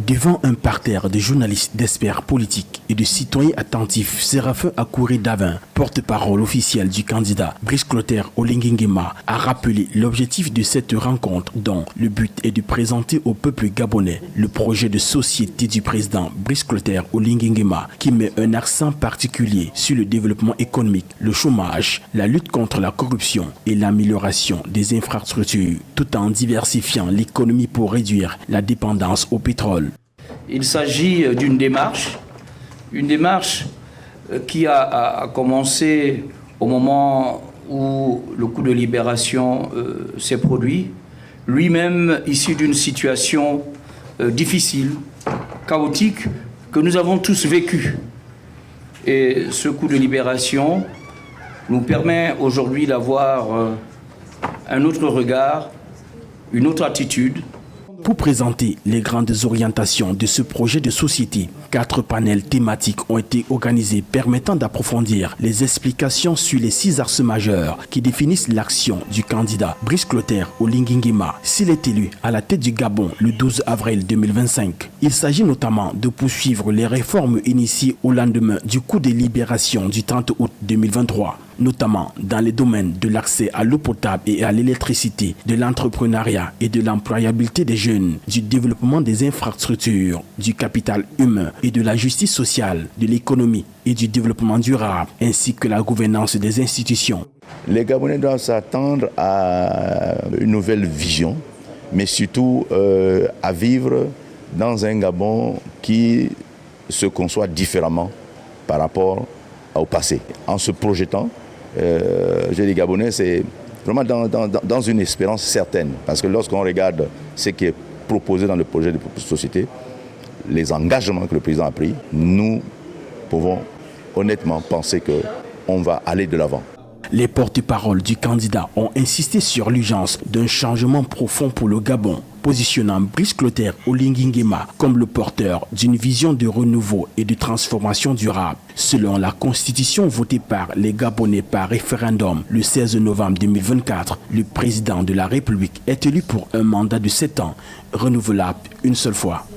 Devant un parterre de journalistes, d'experts politiques et de citoyens attentifs, Séraphin Akouré Davin, porte-parole officiel du candidat Brice Clotaire Oligui Nguema, a rappelé l'objectif de cette rencontre dont le but est de présenter au peuple gabonais le projet de société du président Brice Clotaire Oligui Nguema qui met un accent particulier sur le développement économique, le chômage, la lutte contre la corruption et l'amélioration des infrastructures, tout en diversifiant l'économie pour réduire la dépendance au pétrole. Il s'agit d'une démarche qui a commencé au moment où le coup de libération s'est produit, lui-même issu d'une situation difficile, chaotique, que nous avons tous vécu. Et ce coup de libération nous permet aujourd'hui d'avoir un autre regard, une autre attitude. Pour présenter les grandes orientations de ce projet de société, 4 panels thématiques ont été organisés permettant d'approfondir les explications sur les 6 axes majeurs qui définissent l'action du candidat Brice Clotaire Oligui Nguema s'il est élu à la tête du Gabon le 12 avril 2025. Il s'agit notamment de poursuivre les réformes initiées au lendemain du coup de libération du 30 août 2023. Notamment dans les domaines de l'accès à l'eau potable et à l'électricité, de l'entrepreneuriat et de l'employabilité des jeunes, du développement des infrastructures, du capital humain et de la justice sociale, de l'économie et du développement durable, ainsi que la gouvernance des institutions. Les Gabonais doivent s'attendre à une nouvelle vision, mais surtout à vivre dans un Gabon qui se conçoit différemment par rapport au passé. En se projetant, les Gabonais, c'est vraiment dans une espérance certaine. Parce que lorsqu'on regarde ce qui est proposé dans le projet de société, les engagements que le président a pris, nous pouvons honnêtement penser qu'on va aller de l'avant. Les porte-paroles du candidat ont insisté sur l'urgence d'un changement profond pour le Gabon, positionnant Brice Clotaire Oligui Nguema comme le porteur d'une vision de renouveau et de transformation durable. Selon la constitution votée par les Gabonais par référendum le 16 novembre 2024, le président de la République est élu pour un mandat de 7 ans, renouvelable une seule fois.